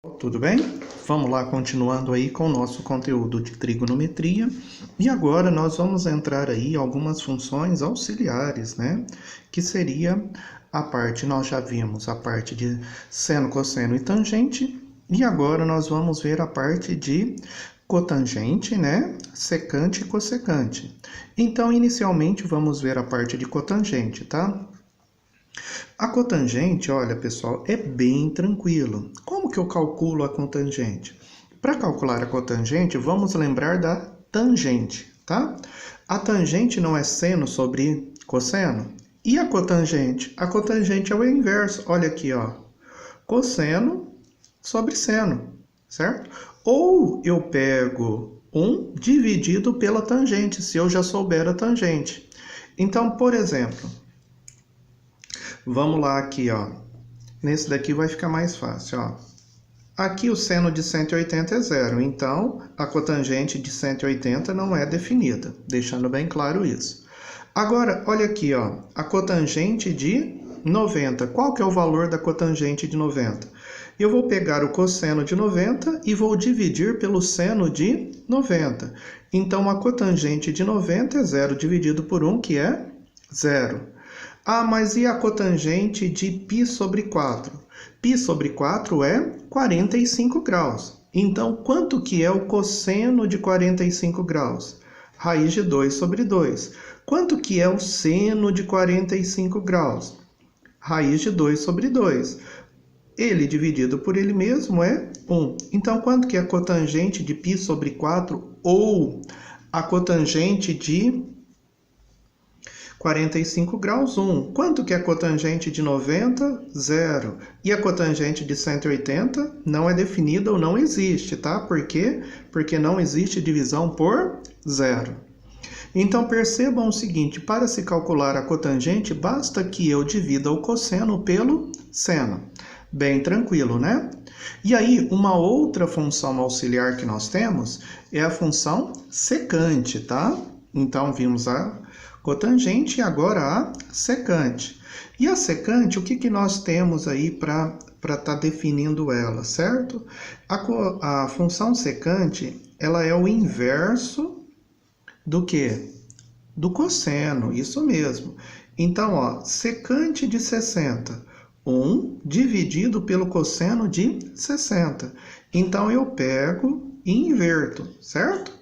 Tudo bem? Vamos lá, continuando aí com o nosso conteúdo de trigonometria. E agora nós vamos entrar aí em algumas funções auxiliares, né? Que seria a parte, nós já vimos a parte de seno, cosseno e tangente. E agora nós vamos ver a parte de cotangente, né? Secante e cossecante. Então, inicialmente, vamos ver a parte de cotangente, tá? A cotangente, olha pessoal, é bem tranquilo. Como que eu calculo a cotangente? Para calcular a cotangente, vamos lembrar da tangente, tá? A tangente não é seno sobre cosseno? E a cotangente? A cotangente é o inverso. Olha aqui, ó. Cosseno sobre seno, certo? Ou eu pego 1 dividido pela tangente, se eu já souber a tangente. Então, por exemplo, vamos lá aqui, ó. Nesse daqui vai ficar mais fácil, ó. Aqui o seno de 180 é zero, então a cotangente de 180 não é definida, deixando bem claro isso. Agora, olha aqui, ó, a cotangente de 90. Qual que é o valor da cotangente de 90? Eu vou pegar o cosseno de 90 e vou dividir pelo seno de 90. Então, a cotangente de 90 é zero dividido por 1, que é zero. Ah, mas e a cotangente de π sobre 4? Π sobre 4 é 45 graus. Então, quanto que é o cosseno de 45 graus? Raiz de 2 sobre 2. Quanto que é o seno de 45 graus? Raiz de 2 sobre 2. Ele dividido por ele mesmo é 1. Então, quanto que é a cotangente de π sobre 4 ou a cotangente de 45 graus, 1. Quanto que é a cotangente de 90? 0. E a cotangente de 180 não é definida ou não existe, tá? Por quê? Porque não existe divisão por zero. Então, percebam o seguinte, para se calcular a cotangente, basta que eu divida o cosseno pelo seno. Bem tranquilo, né? E aí, uma outra função auxiliar que nós temos é a função secante, tá? Então, vimos a cotangente e agora a secante. E a secante, o que nós temos aí para estar definindo ela, certo? A função secante, ela é o inverso do quê? Do cosseno, isso mesmo. Então, ó, secante de 60, 1 dividido pelo cosseno de 60. Então, eu pego e inverto, certo?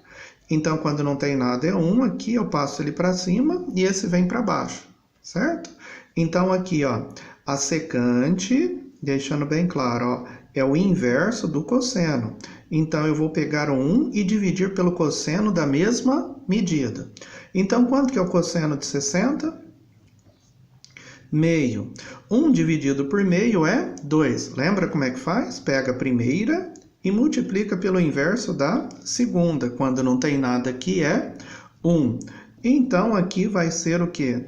Então, quando não tem nada é 1, aqui eu passo ele para cima e esse vem para baixo, certo? Então, aqui, ó, a secante, deixando bem claro, ó, é o inverso do cosseno. Então, eu vou pegar o 1 e dividir pelo cosseno da mesma medida. Então, quanto que é o cosseno de 60? Meio. 1 dividido por meio é 2. Lembra como é que faz? Pega a primeira e multiplica pelo inverso da segunda. Quando não tem nada aqui é 1. Então, aqui vai ser o quê?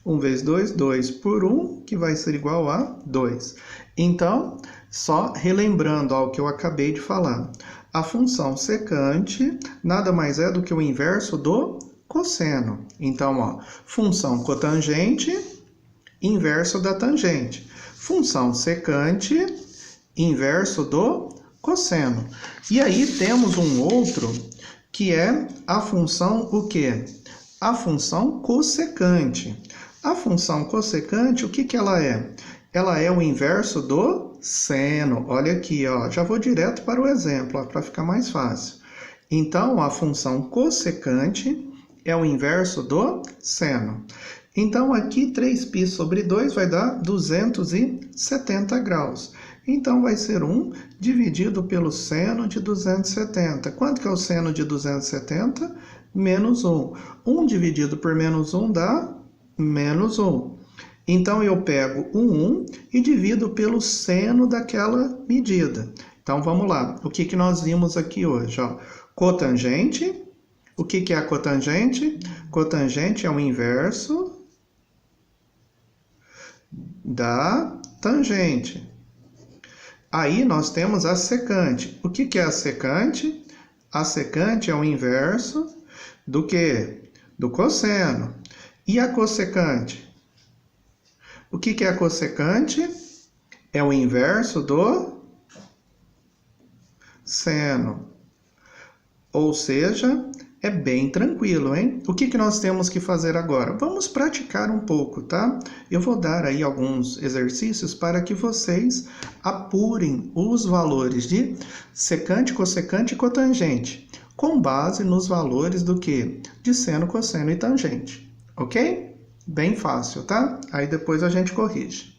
1 vezes 2, 2 por 1, que vai ser igual a 2. Então, só relembrando ao que eu acabei de falar. A função secante nada mais é do que o inverso do cosseno. Então, ó, função cotangente, inverso da tangente. Função secante, inverso do cosseno. E aí temos um outro que é a função o quê? A função cossecante. A função cossecante, o que ela é? Ela é o inverso do seno. Olha aqui, ó, já vou direto para o exemplo, para ficar mais fácil. Então, a função cossecante é o inverso do seno. Então, aqui 3π sobre 2 vai dar 270 graus. Então, vai ser 1 dividido pelo seno de 270. Quanto que é o seno de 270? Menos 1. 1 dividido por menos 1 dá menos 1. Então, eu pego o 1 e divido pelo seno daquela medida. Então, vamos lá. O que nós vimos aqui hoje? Ó? Cotangente. O que é a cotangente? Cotangente é o inverso da tangente. Aí nós temos a secante. O que é a secante? A secante é o inverso do quê? Do cosseno. E a cossecante? O que é a cossecante? É o inverso do seno. Ou seja, é bem tranquilo, hein? O que nós temos que fazer agora? Vamos praticar um pouco, tá? Eu vou dar aí alguns exercícios para que vocês apurem os valores de secante, cossecante e cotangente, com base nos valores do quê? De seno, cosseno e tangente, ok? Bem fácil, tá? Aí depois a gente corrige.